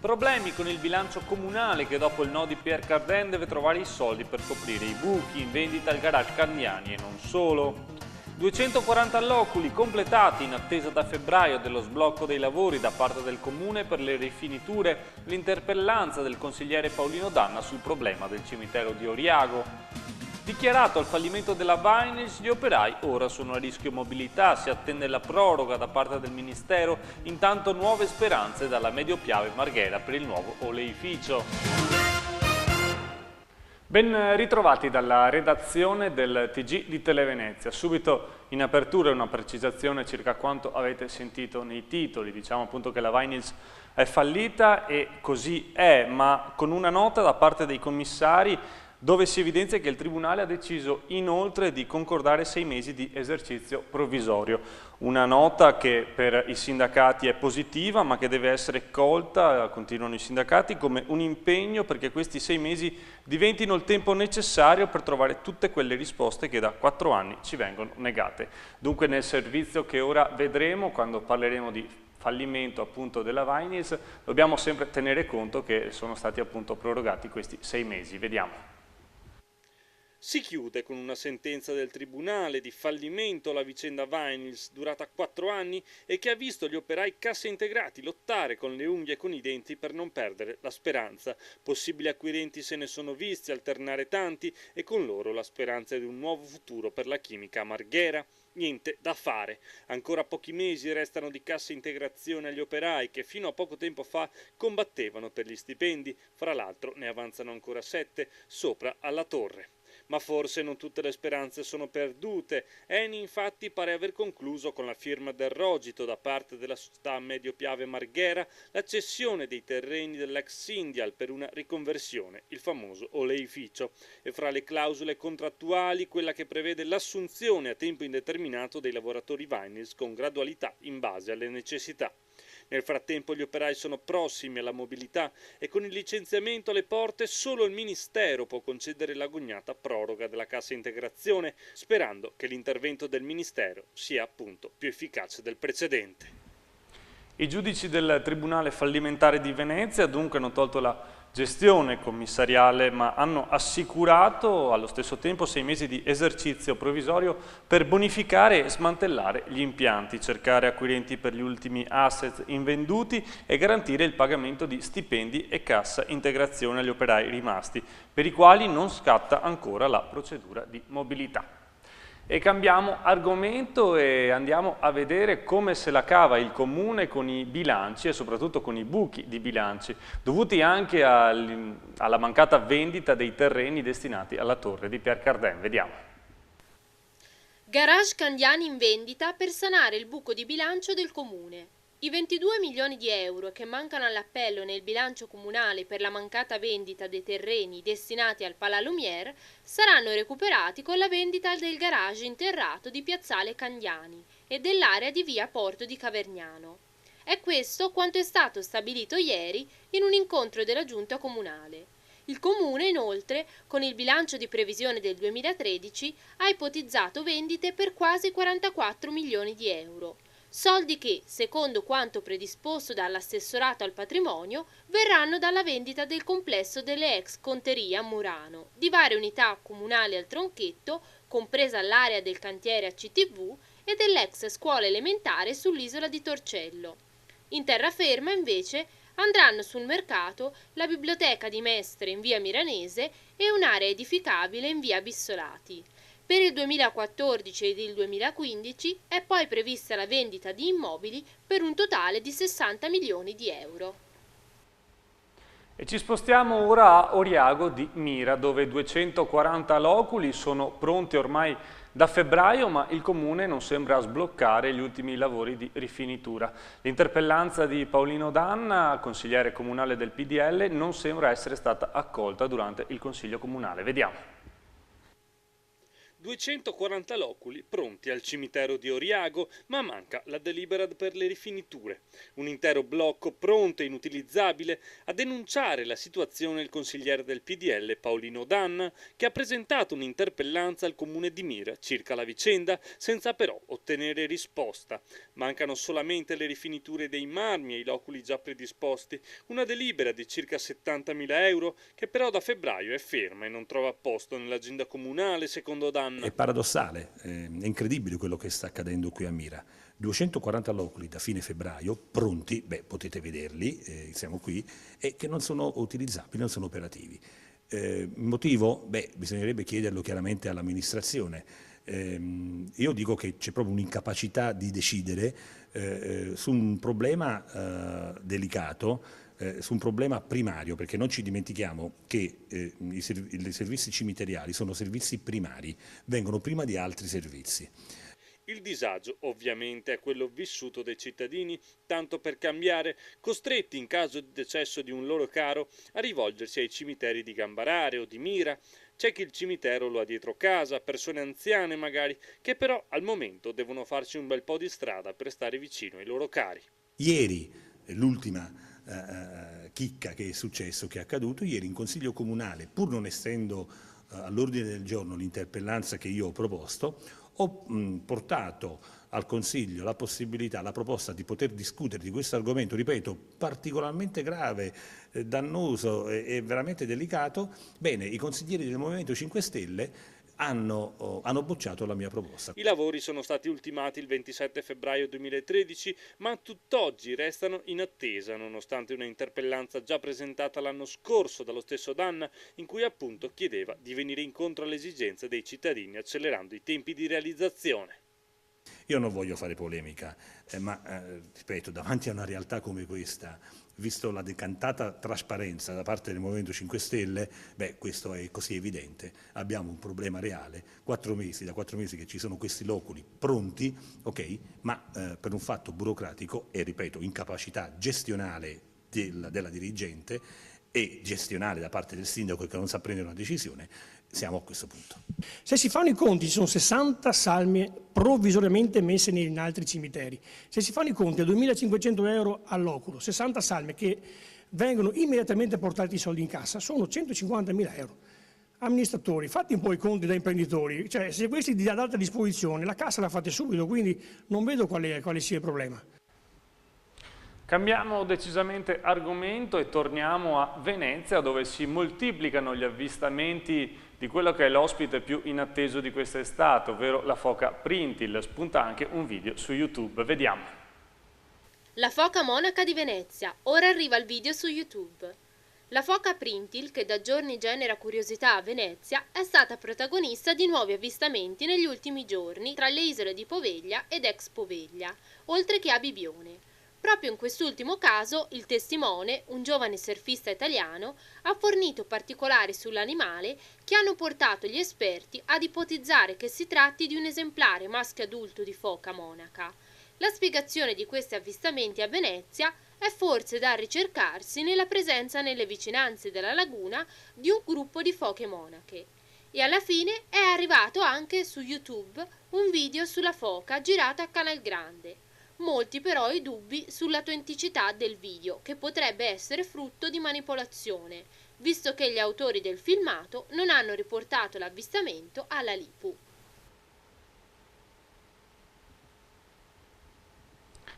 Problemi con il bilancio comunale che dopo il no di Pierre Cardin deve trovare i soldi per coprire i buchi in vendita al garage Candiani e non solo. 240 alloculi completati in attesa da febbraio dello sblocco dei lavori da parte del Comune per le rifiniture, l'interpellanza del consigliere Paolino Danna sul problema del cimitero di Oriago. Dichiarato il fallimento della Vinyls, gli operai ora sono a rischio mobilità, si attende la proroga da parte del Ministero, intanto nuove speranze dalla Mediopiave Marghera per il nuovo oleificio. Ben ritrovati dalla redazione del TG di Televenezia. Subito in apertura una precisazione circa quanto avete sentito nei titoli. Diciamo appunto che la Vinyls è fallita e così è, ma con una nota da parte dei commissari dove si evidenzia che il Tribunale ha deciso inoltre di concordare 6 mesi di esercizio provvisorio. Una nota che per i sindacati è positiva, ma che deve essere colta, continuano i sindacati, come un impegno perché questi 6 mesi diventino il tempo necessario per trovare tutte quelle risposte che da 4 anni ci vengono negate. Dunque nel servizio che ora vedremo, quando parleremo di fallimento appunto della Vinyls, dobbiamo sempre tenere conto che sono stati appunto prorogati questi 6 mesi. Vediamo. Si chiude con una sentenza del Tribunale di fallimento la vicenda Vinyls, durata 4 anni e che ha visto gli operai cassaintegrati lottare con le unghie e con i denti per non perdere la speranza. Possibili acquirenti se ne sono visti alternare tanti e con loro la speranza di un nuovo futuro per la chimica a Marghera. Niente da fare. Ancora pochi mesi restano di cassa integrazione agli operai che fino a poco tempo fa combattevano per gli stipendi. Fra l'altro ne avanzano ancora 7 sopra alla torre. Ma forse non tutte le speranze sono perdute. Eni infatti pare aver concluso con la firma del Rogito da parte della società Mediopiave Marghera la cessione dei terreni dell'ex Syndial per una riconversione, il famoso oleificio. E fra le clausole contrattuali quella che prevede l'assunzione a tempo indeterminato dei lavoratori Vinyls con gradualità in base alle necessità. Nel frattempo gli operai sono prossimi alla mobilità e con il licenziamento alle porte solo il Ministero può concedere l'agognata proroga della cassa integrazione, sperando che l'intervento del Ministero sia appunto più efficace del precedente. I giudici del Tribunale fallimentare di Venezia dunque hanno tolto la gestione commissariale, ma hanno assicurato allo stesso tempo 6 mesi di esercizio provvisorio per bonificare e smantellare gli impianti, cercare acquirenti per gli ultimi asset invenduti e garantire il pagamento di stipendi e cassa integrazione agli operai rimasti, per i quali non scatta ancora la procedura di mobilità. E cambiamo argomento e andiamo a vedere come se la cava il Comune con i bilanci e soprattutto con i buchi di bilanci, dovuti anche alla mancata vendita dei terreni destinati alla torre di Pierre Cardin. Vediamo. Garage Candiani in vendita per sanare il buco di bilancio del Comune. I 22 milioni di euro che mancano all'appello nel bilancio comunale per la mancata vendita dei terreni destinati al Palais Lumière saranno recuperati con la vendita del garage interrato di Piazzale Candiani e dell'area di via Porto di Cavergnano. È questo quanto è stato stabilito ieri in un incontro della Giunta Comunale. Il Comune, inoltre, con il bilancio di previsione del 2013, ha ipotizzato vendite per quasi 44 milioni di euro. Soldi che, secondo quanto predisposto dall'assessorato al patrimonio, verranno dalla vendita del complesso delle ex conterie a Murano, di varie unità comunali al Tronchetto, compresa l'area del cantiere ACTV, e dell'ex scuola elementare sull'isola di Torcello. In terraferma, invece, andranno sul mercato la biblioteca di Mestre in via Miranese e un'area edificabile in via Bissolati. Per il 2014 ed il 2015 è poi prevista la vendita di immobili per un totale di 60 milioni di euro. E ci spostiamo ora a Oriago di Mira, dove 240 loculi sono pronti ormai da febbraio, ma il Comune non sembra sbloccare gli ultimi lavori di rifinitura. L'interpellanza di Paolino Danna, consigliere comunale del PDL, non sembra essere stata accolta durante il Consiglio Comunale. Vediamo. 240 loculi pronti al cimitero di Oriago, ma manca la delibera per le rifiniture. Un intero blocco pronto e inutilizzabile. A denunciare la situazione il consigliere del PDL Paolino Danna, che ha presentato un'interpellanza al comune di Mira circa la vicenda, senza però ottenere risposta. Mancano solamente le rifiniture dei marmi e i loculi già predisposti, una delibera di circa 70.000 euro che però da febbraio è ferma e non trova posto nell'agenda comunale, secondo Danna. È paradossale, è incredibile quello che sta accadendo qui a Mira. 240 loculi da fine febbraio, pronti, potete vederli, siamo qui, e che non sono utilizzabili, non sono operativi. Il motivo? Bisognerebbe chiederlo chiaramente all'amministrazione. Io dico che c'è proprio un'incapacità di decidere su un problema delicato, su un problema primario, perché non ci dimentichiamo che i servizi cimiteriali sono servizi primari, vengono prima di altri servizi. Il disagio ovviamente è quello vissuto dai cittadini, tanto per cambiare, costretti in caso di decesso di un loro caro a rivolgersi ai cimiteri di Gambarare o di Mira. C'è chi il cimitero lo ha dietro casa, persone anziane magari, che però al momento devono farci un bel po' di strada per stare vicino ai loro cari. Ieri, l'ultima chicca che è successo, che è accaduto, ieri in Consiglio Comunale, pur non essendo all'ordine del giorno l'interpellanza che io ho proposto, ho portato al Consiglio la possibilità, la proposta di poter discutere di questo argomento, ripeto, particolarmente grave, dannoso e veramente delicato. Bene, i consiglieri del Movimento 5 Stelle hanno bocciato la mia proposta. I lavori sono stati ultimati il 27 febbraio 2013, ma tutt'oggi restano in attesa, nonostante una interpellanza già presentata l'anno scorso dallo stesso Danna, in cui appunto chiedeva di venire incontro alle esigenze dei cittadini, accelerando i tempi di realizzazione. Io non voglio fare polemica, ma ripeto, davanti a una realtà come questa, visto la decantata trasparenza da parte del Movimento 5 Stelle, questo è così evidente. Abbiamo un problema reale, da 4 mesi che ci sono questi loculi pronti, ok, ma per un fatto burocratico e, ripeto, incapacità gestionale della dirigente e gestionale da parte del sindaco che non sa prendere una decisione, siamo a questo punto. Se si fanno i conti, ci sono 60 salme provvisoriamente messe in altri cimiteri. Se si fanno i conti a 2.500 euro al loculo, 60 salme che vengono immediatamente portati i soldi in cassa, sono 150.000 euro. Amministratori, fate un po' i conti da imprenditori, cioè se questi di ad alta disposizione, la cassa la fate subito, quindi non vedo quale sia il problema. Cambiamo decisamente argomento e torniamo a Venezia, dove si moltiplicano gli avvistamenti di quello che è l'ospite più inatteso di quest'estate, ovvero la foca Printil. Spunta anche un video su YouTube, vediamo. La foca monaca di Venezia, ora arriva il video su YouTube. La foca Printil, che da giorni genera curiosità a Venezia, è stata protagonista di nuovi avvistamenti negli ultimi giorni tra le isole di Poveglia ed ex Poveglia, oltre che a Bibione. Proprio in quest'ultimo caso, il testimone, un giovane surfista italiano, ha fornito particolari sull'animale che hanno portato gli esperti ad ipotizzare che si tratti di un esemplare maschio adulto di foca monaca. La spiegazione di questi avvistamenti a Venezia è forse da ricercarsi nella presenza nelle vicinanze della laguna di un gruppo di foche monache. E alla fine è arrivato anche su YouTube un video sulla foca girato a Canal Grande. Molti però i dubbi sull'autenticità del video, che potrebbe essere frutto di manipolazione, visto che gli autori del filmato non hanno riportato l'avvistamento alla Lipu.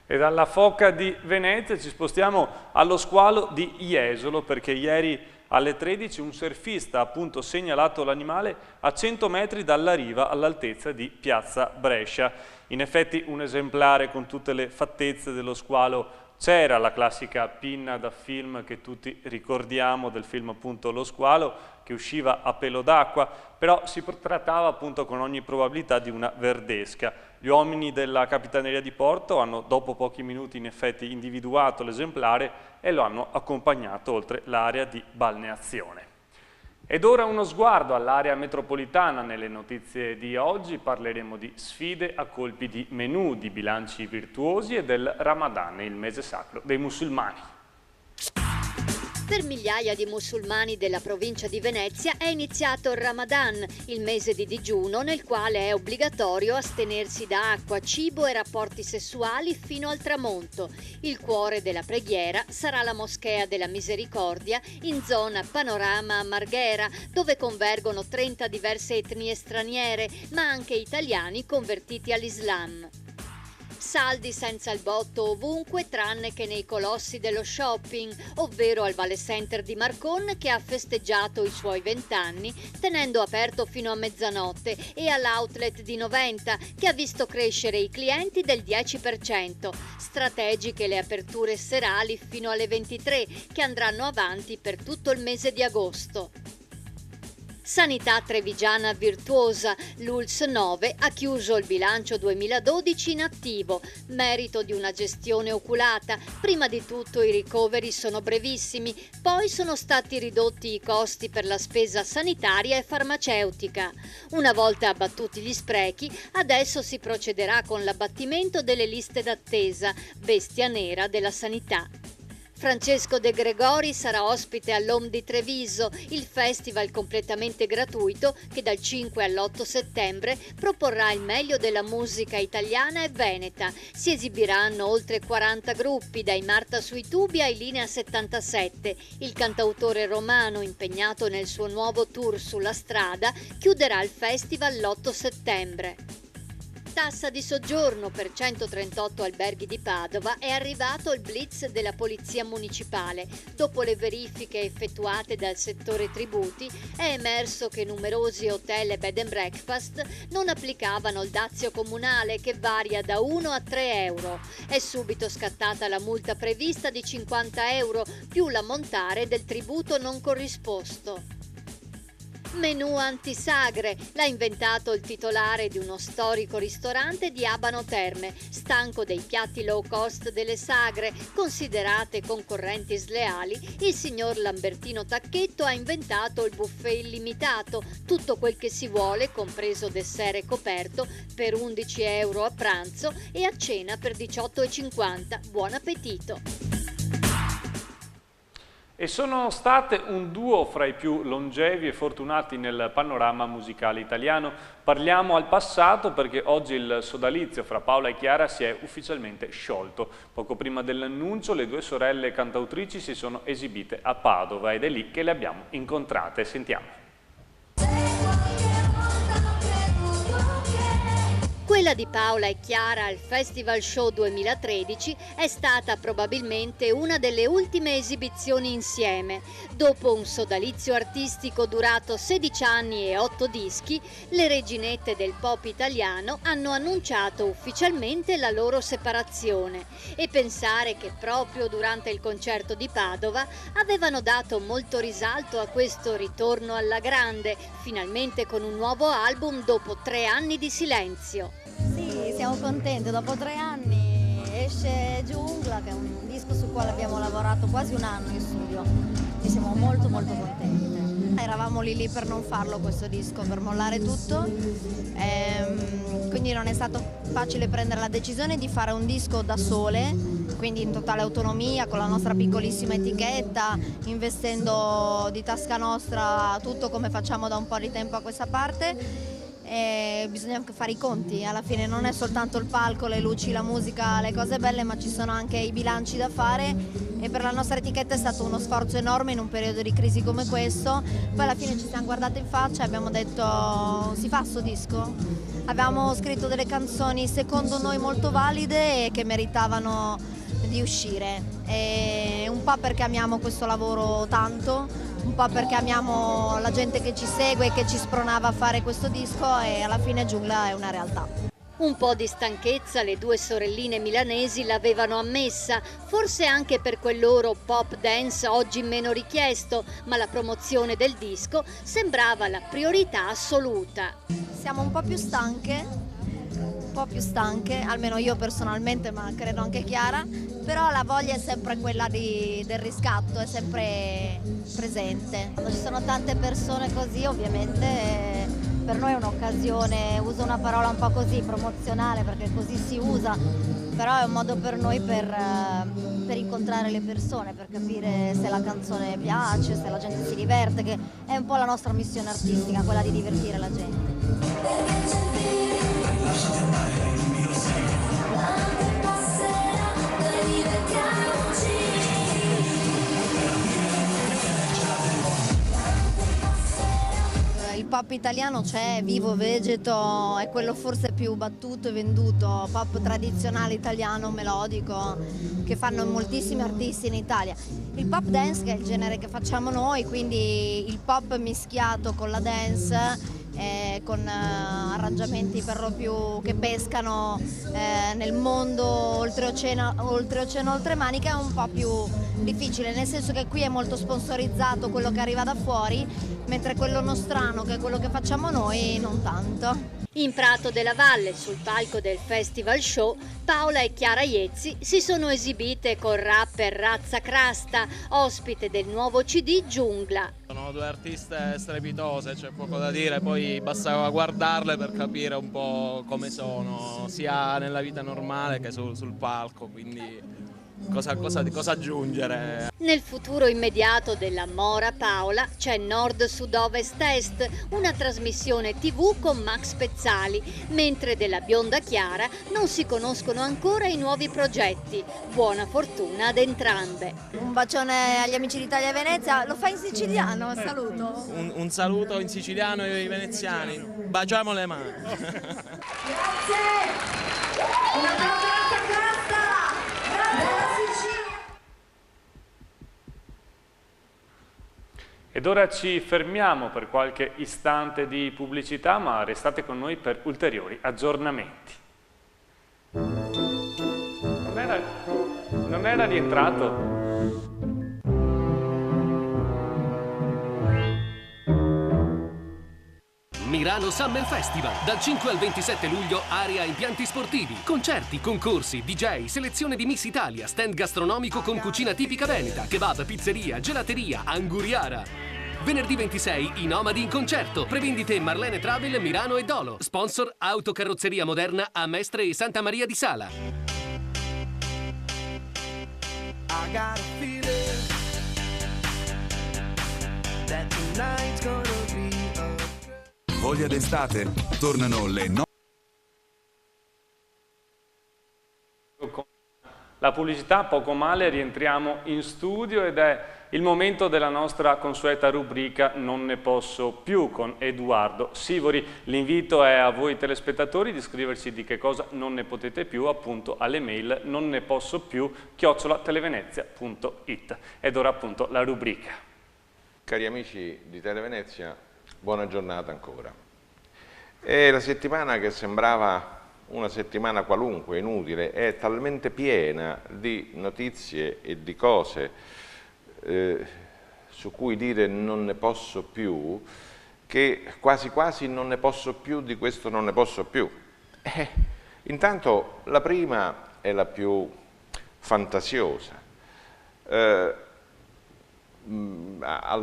E dalla foca di Venezia ci spostiamo allo squalo di Jesolo, perché ieri alle 13 un surfista ha appunto segnalato l'animale a 100 metri dalla riva all'altezza di Piazza Brescia. In effetti un esemplare con tutte le fattezze dello squalo c'era, la classica pinna da film che tutti ricordiamo, del film appunto Lo Squalo, che usciva a pelo d'acqua, però si trattava appunto con ogni probabilità di una verdesca. Gli uomini della Capitaneria di Porto hanno dopo pochi minuti in effetti individuato l'esemplare e lo hanno accompagnato oltre l'area di balneazione. Ed ora uno sguardo all'area metropolitana. Nelle notizie di oggi parleremo di sfide a colpi di menù, di bilanci virtuosi e del Ramadan, il mese sacro dei musulmani. Per migliaia di musulmani della provincia di Venezia è iniziato il Ramadan, il mese di digiuno nel quale è obbligatorio astenersi da acqua, cibo e rapporti sessuali fino al tramonto. Il cuore della preghiera sarà la Moschea della Misericordia in zona Panorama a Marghera, dove convergono 30 diverse etnie straniere, ma anche italiani convertiti all'Islam. Saldi senza il botto ovunque tranne che nei colossi dello shopping, ovvero al Vale Center di Marcon che ha festeggiato i suoi 20 anni tenendo aperto fino a mezzanotte, e all'outlet di Noventa che ha visto crescere i clienti del 10%. Strategiche le aperture serali fino alle 23 che andranno avanti per tutto il mese di agosto. Sanità trevigiana virtuosa, l'ULSS 9 ha chiuso il bilancio 2012 in attivo, merito di una gestione oculata. Prima di tutto i ricoveri sono brevissimi, poi sono stati ridotti i costi per la spesa sanitaria e farmaceutica. Una volta abbattuti gli sprechi, adesso si procederà con l'abbattimento delle liste d'attesa, bestia nera della sanità. Francesco De Gregori sarà ospite all'Home di Treviso, il festival completamente gratuito che dal 5 all'8 settembre proporrà il meglio della musica italiana e veneta. Si esibiranno oltre 40 gruppi, dai Marta sui tubi ai Linea 77. Il cantautore romano, impegnato nel suo nuovo tour sulla strada, chiuderà il festival l'8 settembre. Tassa di soggiorno per 138 alberghi di Padova. È arrivato il blitz della Polizia Municipale. Dopo le verifiche effettuate dal settore tributi, è emerso che numerosi hotel e bed and breakfast non applicavano il dazio comunale, che varia da 1 a 3 euro. È subito scattata la multa prevista di 50 euro più l'ammontare del tributo non corrisposto. Menù antisagre, l'ha inventato il titolare di uno storico ristorante di Abano Terme. Stanco dei piatti low cost delle sagre, considerate concorrenti sleali, il signor Lambertino Tacchetto ha inventato il buffet illimitato, tutto quel che si vuole, compreso dessert e coperto, per 11 euro a pranzo e a cena per 18,50. Buon appetito! E sono state un duo fra i più longevi e fortunati nel panorama musicale italiano. Parliamo al passato perché oggi il sodalizio fra Paola e Chiara si è ufficialmente sciolto. Poco prima dell'annuncio le due sorelle cantautrici si sono esibite a Padova ed è lì che le abbiamo incontrate. Sentiamo. Quella di Paola e Chiara al Festival Show 2013 è stata probabilmente una delle ultime esibizioni insieme. Dopo un sodalizio artistico durato 16 anni e 8 dischi, le reginette del pop italiano hanno annunciato ufficialmente la loro separazione. E pensare che proprio durante il concerto di Padova avevano dato molto risalto a questo ritorno alla grande, finalmente con un nuovo album dopo 3 anni di silenzio. Sì, siamo contenti, dopo 3 anni esce Giungla, che è un disco sul quale abbiamo lavorato quasi un anno in studio e siamo molto contenti. Eravamo lì per non farlo questo disco, per mollare tutto, quindi non è stato facile prendere la decisione di fare un disco da sole, quindi in totale autonomia, con la nostra piccolissima etichetta, investendo di tasca nostra tutto come facciamo da un po' di tempo a questa parte. E bisogna anche fare i conti, alla fine non è soltanto il palco, le luci, la musica, le cose belle, ma ci sono anche i bilanci da fare, e per la nostra etichetta è stato uno sforzo enorme in un periodo di crisi come questo. Poi alla fine ci siamo guardate in faccia e abbiamo detto: si fa sto disco? Abbiamo scritto delle canzoni secondo noi molto valide e che meritavano di uscire, e un po' perché amiamo questo lavoro tanto, un po' perché amiamo la gente che ci segue e che ci spronava a fare questo disco, e alla fine Giungla è una realtà. Un po' di stanchezza le due sorelline milanesi l'avevano ammessa, forse anche per quel loro pop dance oggi meno richiesto, ma la promozione del disco sembrava la priorità assoluta. Siamo un po' più stanche, almeno io personalmente, ma credo anche Chiara, però la voglia è sempre quella del riscatto, è sempre presente. Quando ci sono tante persone così, ovviamente per noi è un'occasione, uso una parola un po' così, promozionale, perché così si usa, però è un modo per noi per incontrare le persone, per capire se la canzone piace, se la gente si diverte, che è un po' la nostra missione artistica, quella di divertire la gente. Il pop italiano c'è, vivo, vegeto, è quello forse più battuto e venduto, pop tradizionale italiano, melodico, che fanno moltissimi artisti in Italia. Il pop dance, che è il genere che facciamo noi, quindi il pop mischiato con la dance, con arrangiamenti per lo più che pescano nel mondo oltreoceano, oltremanica, è un po' più difficile, nel senso che qui è molto sponsorizzato quello che arriva da fuori, mentre quello nostrano, che è quello che facciamo noi, non tanto. In Prato della Valle, sul palco del Festival Show, Paola e Chiara Iezzi si sono esibite con rapper Razza Crasta, ospite del nuovo CD Giungla. Sono due artiste strepitose, c'è poco da dire, poi basta guardarle per capire un po' come sono, sia nella vita normale che sul palco, quindi cosa aggiungere. Nel futuro immediato della Mora Paola c'è Nord Sud Ovest Est, una trasmissione TV con Max Pezzali, mentre della bionda Chiara non si conoscono ancora i nuovi progetti. Buona fortuna ad entrambe. Un bacione agli amici d'Italia e Venezia, lo fai in siciliano, saluto. Un saluto in siciliano ai veneziani, baciamo le mani. Grazie! Un applauso a Razza Crasta! Ed ora ci fermiamo per qualche istante di pubblicità, ma restate con noi per ulteriori aggiornamenti. Non era rientrato? Milano Summer Festival, dal 5 al 27 luglio, area impianti sportivi, concerti, concorsi, DJ, selezione di Miss Italia, stand gastronomico con cucina tipica veneta, kebab, pizzeria, gelateria, anguriara. Venerdì 26 i Nomadi in concerto, prevendite Marlene Travel, Milano e Dolo, sponsor Autocarrozzeria Moderna a Mestre e Santa Maria di Sala. Voglia d'estate? Tornano le Con la pubblicità, poco male, rientriamo in studio ed è il momento della nostra consueta rubrica Non ne posso più con Edoardo Sivori. L'invito è a voi telespettatori di scriverci di che cosa non ne potete più, appunto alle mail nonnepossopiù@televenezia.it. Ed ora appunto la rubrica. Cari amici di Televenezia, buona giornata ancora. E la settimana che sembrava una settimana qualunque, inutile, è talmente piena di notizie e di cose su cui dire non ne posso più, che quasi quasi non ne posso più di questo non ne posso più. Intanto la prima è la più fantasiosa. Al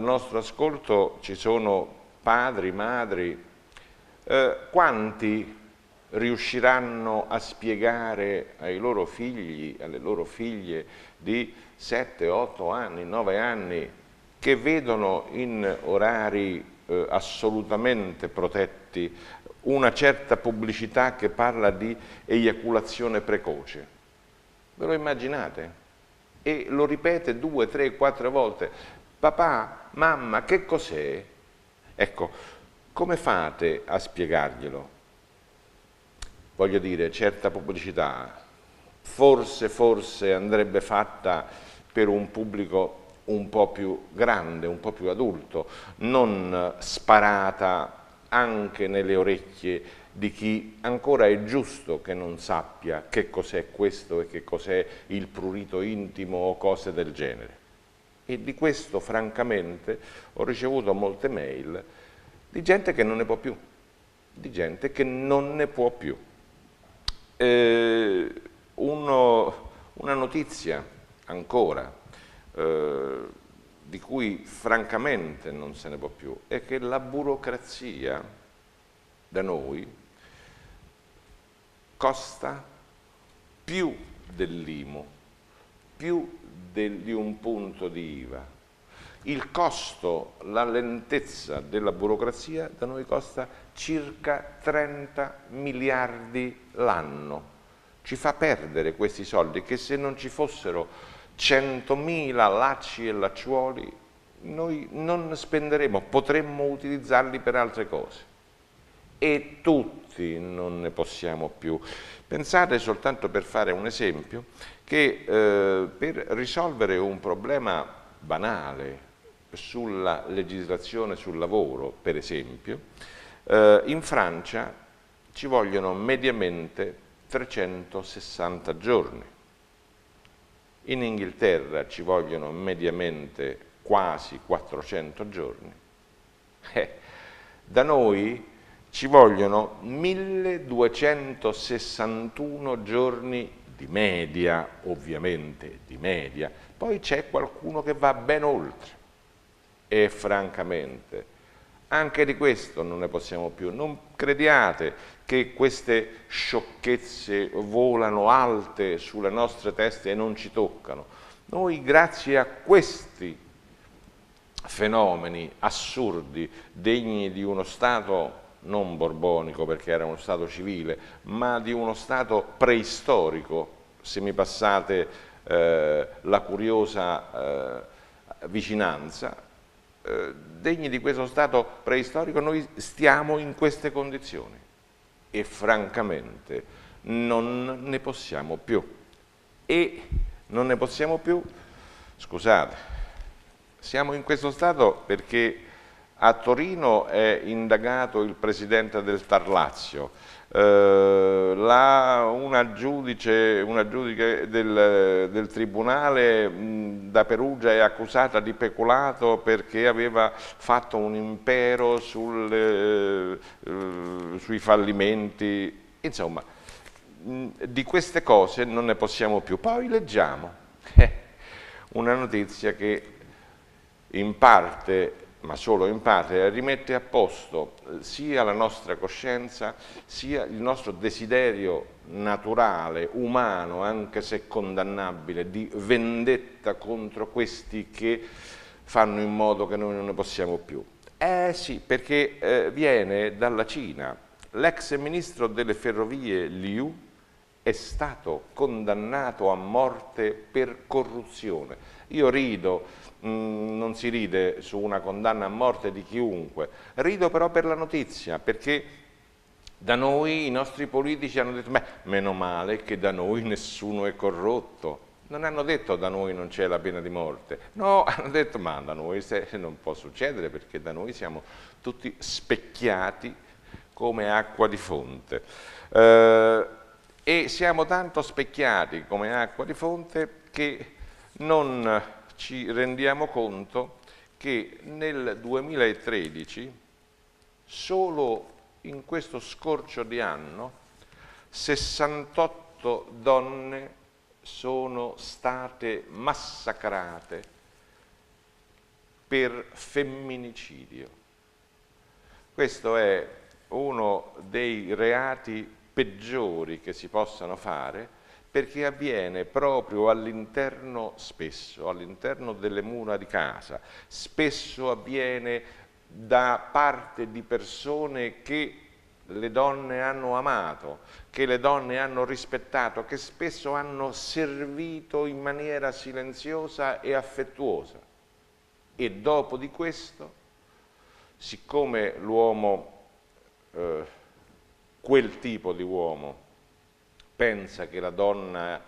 nostro ascolto ci sono padri, madri, quanti riusciranno a spiegare ai loro figli, alle loro figlie di 7, 8 anni, 9 anni, che vedono in orari assolutamente protetti una certa pubblicità che parla di eiaculazione precoce? Ve lo immaginate? E lo ripete 2, 3, 4 volte. Papà, mamma, che cos'è? Ecco, come fate a spiegarglielo? Voglio dire, certa pubblicità forse andrebbe fatta per un pubblico un po' più grande, un po' più adulto, non sparata anche nelle orecchie di chi ancora è giusto che non sappia che cos'è questo e che cos'è il prurito intimo o cose del genere. E di questo francamente ho ricevuto molte mail di gente che non ne può più, di gente che non ne può più. Una notizia ancora di cui francamente non se ne può più è che la burocrazia da noi costa più dell'IMU, più di un punto di IVA. Il costo, la lentezza della burocrazia da noi costa circa 30 miliardi l'anno. Ci fa perdere questi soldi che, se non ci fossero 100.000 lacci e lacciuoli, noi non spenderemo, potremmo utilizzarli per altre cose. E tutti non ne possiamo più. Pensate, soltanto per fare un esempio, che per risolvere un problema banale sulla legislazione sul lavoro, per esempio, in Francia ci vogliono mediamente 360 giorni, in Inghilterra ci vogliono mediamente quasi 400 giorni, da noi ci vogliono 1261 giorni di media, ovviamente di media, poi c'è qualcuno che va ben oltre e francamente anche di questo non ne possiamo più. Non crediate che queste sciocchezze volano alte sulle nostre teste e non ci toccano. Noi, grazie a questi fenomeni assurdi, degni di uno Stato non borbonico, perché era uno Stato civile, ma di uno Stato preistorico, se mi passate la curiosa vicinanza, degni di questo Stato preistorico, noi stiamo in queste condizioni e francamente non ne possiamo più. E non ne possiamo più, scusate, siamo in questo stato perché a Torino è indagato il presidente del Tar Lazio, una giudice del tribunale da Perugia è accusata di peculato perché aveva fatto un impero sui fallimenti, insomma, di queste cose non ne possiamo più. Poi leggiamo una notizia che in parte, ma solo in parte, rimette a posto sia la nostra coscienza, sia il nostro desiderio naturale, umano, anche se condannabile, di vendetta contro questi che fanno in modo che noi non ne possiamo più. Sì, perché viene dalla Cina. L'ex ministro delle ferrovie Liu è stato condannato a morte per corruzione. Io rido, non si ride su una condanna a morte di chiunque, rido però per la notizia, perché da noi i nostri politici hanno detto beh, meno male che da noi nessuno è corrotto. Non hanno detto da noi non c'è la pena di morte, no, hanno detto ma da noi non può succedere perché da noi siamo tutti specchiati come acqua di fonte. E siamo tanto specchiati come acqua di fonte che non ci rendiamo conto che nel 2013, solo in questo scorcio di anno, 68 donne sono state massacrate per femminicidio. Questo è uno dei reati peggiori che si possano fare, perché avviene proprio all'interno, spesso, all'interno delle mura di casa, spesso avviene da parte di persone che le donne hanno amato, che le donne hanno rispettato, che spesso hanno servito in maniera silenziosa e affettuosa. E dopo di questo, siccome l'uomo, quel tipo di uomo, pensa che la donna,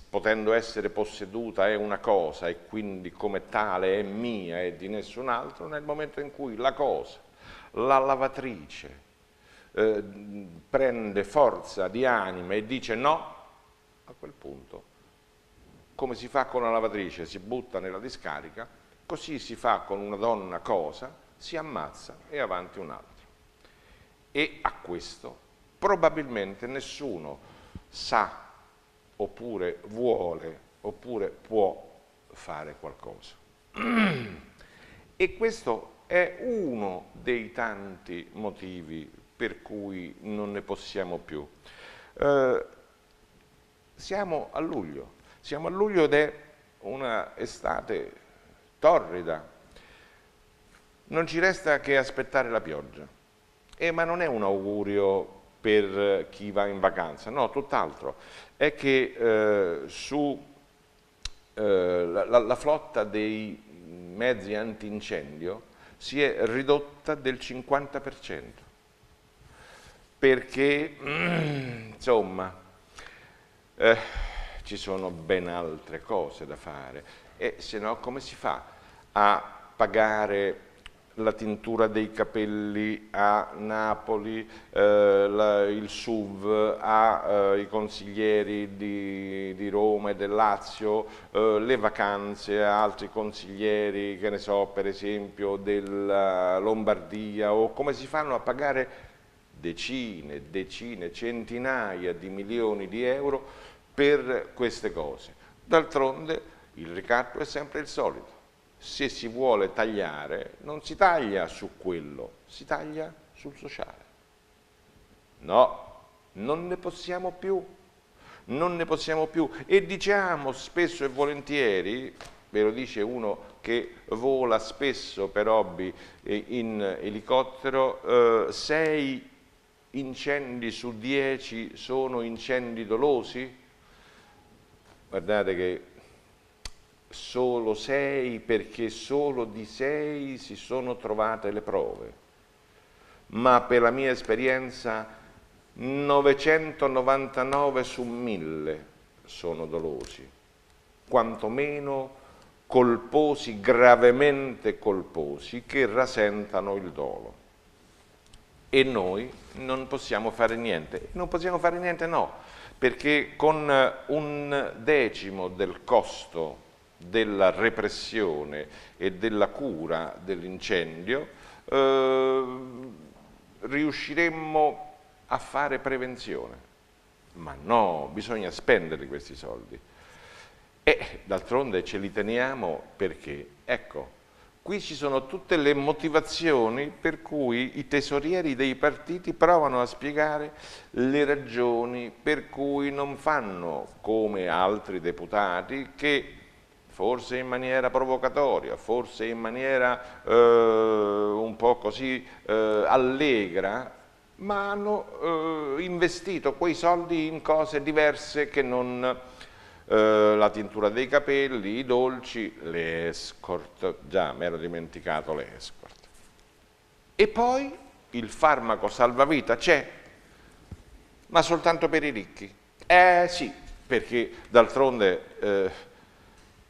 potendo essere posseduta, è una cosa e quindi come tale è mia e di nessun altro, nel momento in cui la cosa, la lavatrice, prende forza di anima e dice no, a quel punto, come si fa con la lavatrice, si butta nella discarica, così si fa con una donna cosa, si ammazza e avanti un altro. E a questo probabilmente nessuno sa, oppure vuole, oppure può fare qualcosa. E questo è uno dei tanti motivi per cui non ne possiamo più. Siamo a luglio ed è una estate torrida. Non ci resta che aspettare la pioggia. Ma non è un augurio per chi va in vacanza, no, tutt'altro. È che la flotta dei mezzi antincendio si è ridotta del 50%, perché insomma ci sono ben altre cose da fare, e se no come si fa a pagare la tintura dei capelli a Napoli, il SUV ai consiglieri di Roma e del Lazio, le vacanze a altri consiglieri, che ne so, per esempio della Lombardia, o come si fanno a pagare decine, centinaia di milioni di euro per queste cose. D'altronde il ricatto è sempre il solito. Se si vuole tagliare, non si taglia su quello, si taglia sul sociale. No, non ne possiamo più, e diciamo spesso e volentieri, ve lo dice uno che vola spesso per hobby in elicottero, 6 incendi su 10 sono incendi dolosi? Guardate che solo 6, perché solo di 6 si sono trovate le prove, ma per la mia esperienza 999 su 1000 sono dolosi, quantomeno colposi, gravemente colposi, che rasentano il dolo. E noi non possiamo fare niente. Non possiamo fare niente, no, perché con 1/10 del costo della repressione e della cura dell'incendio riusciremmo a fare prevenzione. Ma no, bisogna spenderli questi soldi. E d'altronde ce li teniamo perché, ecco, qui ci sono tutte le motivazioni per cui i tesorieri dei partiti provano a spiegare le ragioni per cui non fanno come altri deputati che, forse in maniera provocatoria, forse in maniera un po' così allegra, ma hanno investito quei soldi in cose diverse che non la tintura dei capelli, i dolci, le escort, già mi ero dimenticato le escort. E poi il farmaco salvavita c'è, ma soltanto per i ricchi. Sì, perché d'altronde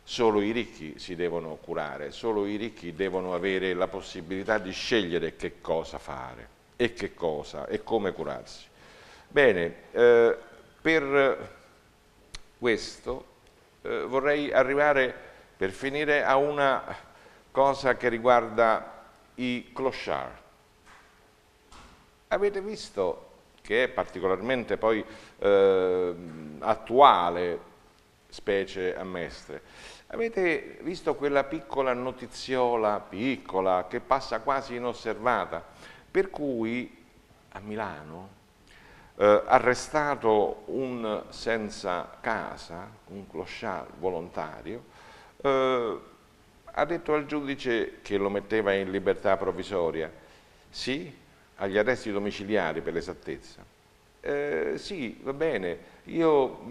solo i ricchi si devono curare, solo i ricchi devono avere la possibilità di scegliere che cosa fare e che cosa e come curarsi. Bene, per questo vorrei arrivare, per finire, a una cosa che riguarda i clochard. Avete visto che è particolarmente poi attuale, specie a Mestre. Avete visto quella piccola notiziola, piccola, che passa quasi inosservata, per cui a Milano, arrestato un senza casa, un clochard volontario, ha detto al giudice che lo metteva in libertà provvisoria, sì, agli arresti domiciliari per l'esattezza. Sì, va bene, io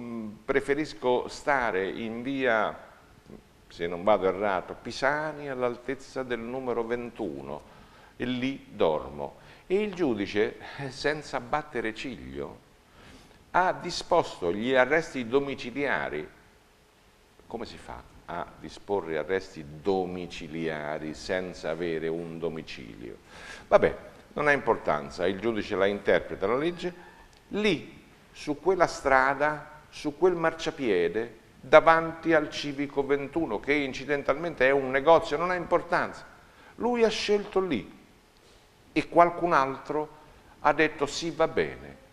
preferisco stare in via, se non vado errato, Pisani, all'altezza del numero 21, e lì dormo. E il giudice, senza battere ciglio, ha disposto gli arresti domiciliari. Come si fa a disporre arresti domiciliari senza avere un domicilio? Vabbè, non ha importanza, il giudice la interpreta la legge, lì, su quella strada, su quel marciapiede, davanti al Civico 21, che incidentalmente è un negozio, non ha importanza. Lui ha scelto lì e qualcun altro ha detto sì, va bene.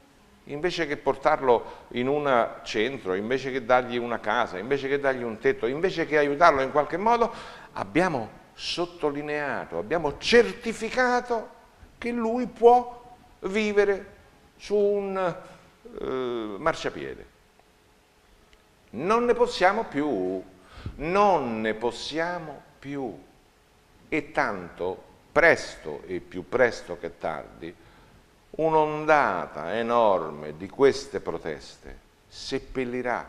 Invece che portarlo in un centro, invece che dargli una casa, invece che dargli un tetto, invece che aiutarlo in qualche modo, abbiamo sottolineato, abbiamo certificato che lui può vivere su un marciapiede. Non ne possiamo più, non ne possiamo più. E tanto presto e più presto che tardi, un'ondata enorme di queste proteste seppellirà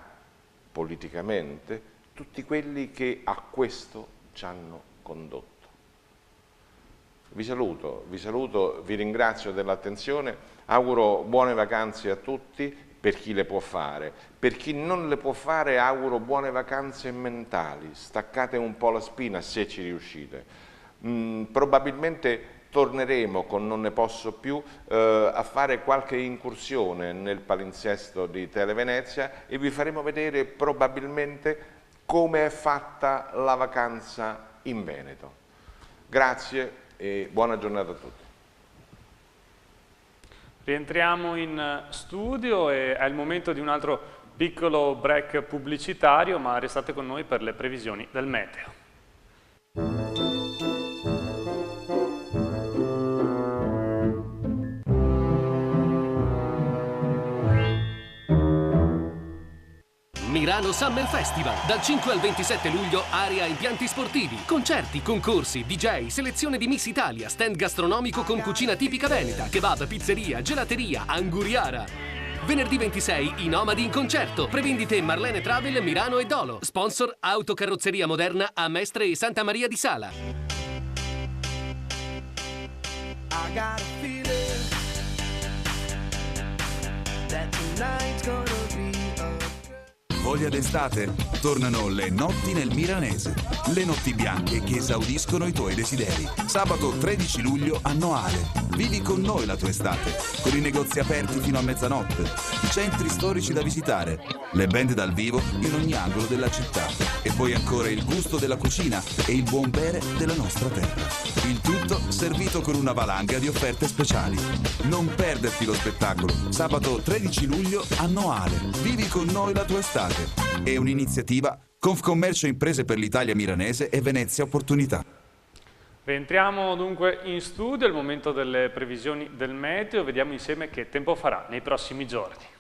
politicamente tutti quelli che a questo ci hanno condotto. Vi saluto, vi ringrazio dell'attenzione, auguro buone vacanze a tutti per chi le può fare. Per chi non le può fare auguro buone vacanze mentali, staccate un po' la spina se ci riuscite. Probabilmente torneremo con Non ne posso più a fare qualche incursione nel palinsesto di Televenezia e vi faremo vedere probabilmente come è fatta la vacanza in Veneto. Grazie e buona giornata a tutti. Rientriamo in studio e è il momento di un altro piccolo break pubblicitario, ma restate con noi per le previsioni del meteo. Milano Summer Festival, dal 5 al 27 luglio, area impianti sportivi, concerti, concorsi, DJ, selezione di Miss Italia, stand gastronomico con cucina tipica veneta, kebab, pizzeria, gelateria, anguriara. Venerdì 26 i Nomadi in concerto, prevendite Marlene Travel, Milano e Dolo, sponsor Autocarrozzeria Moderna a Mestre e Santa Maria di Sala. Voglia d'estate? Tornano le notti nel Milanese. Le notti bianche che esaudiscono i tuoi desideri. Sabato 13 luglio a Noale. Vivi con noi la tua estate. Con i negozi aperti fino a mezzanotte. Centri storici da visitare. Le band dal vivo in ogni angolo della città. E poi ancora il gusto della cucina e il buon bere della nostra terra. Il tutto servito con una valanga di offerte speciali. Non perderti lo spettacolo. Sabato 13 luglio a Noale. Vivi con noi la tua estate. È un'iniziativa Confcommercio Imprese per l'Italia Milanese e Venezia Opportunità. Rientriamo dunque in studio, è il momento delle previsioni del meteo, vediamo insieme che tempo farà nei prossimi giorni.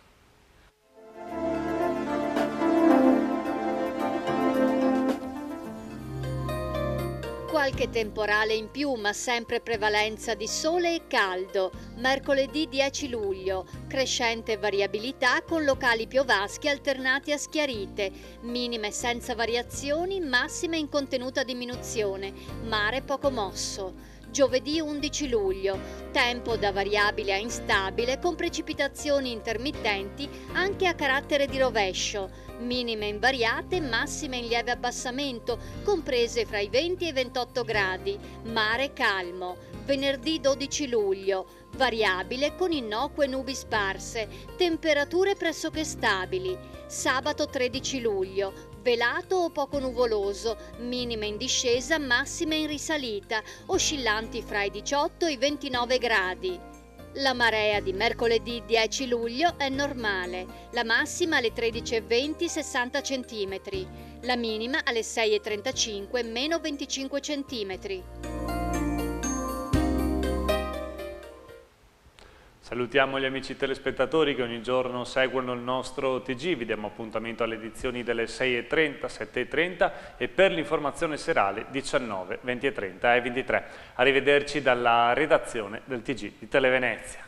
Qualche temporale in più, ma sempre prevalenza di sole e caldo. Mercoledì 10 luglio, crescente variabilità con locali piovaschi alternati a schiarite, minime senza variazioni, massime in contenuta diminuzione, mare poco mosso. Giovedì 11 luglio, tempo da variabile a instabile con precipitazioni intermittenti anche a carattere di rovescio, minime invariate, massime in lieve abbassamento, comprese fra i 20 e i 28 gradi, mare calmo. Venerdì 12 luglio, variabile con innocue nubi sparse, temperature pressoché stabili. Sabato 13 luglio, velato o poco nuvoloso, minime in discesa, massime in risalita, oscillanti fra i 18 e i 29 gradi. La marea di mercoledì 10 luglio è normale, la massima alle 13:20 60 cm, la minima alle 6:35 meno 25 cm. Salutiamo gli amici telespettatori che ogni giorno seguono il nostro TG, vi diamo appuntamento alle edizioni delle 6:30, 7:30 e per l'informazione serale 19, 20:30 e 23. Arrivederci dalla redazione del TG di Televenezia.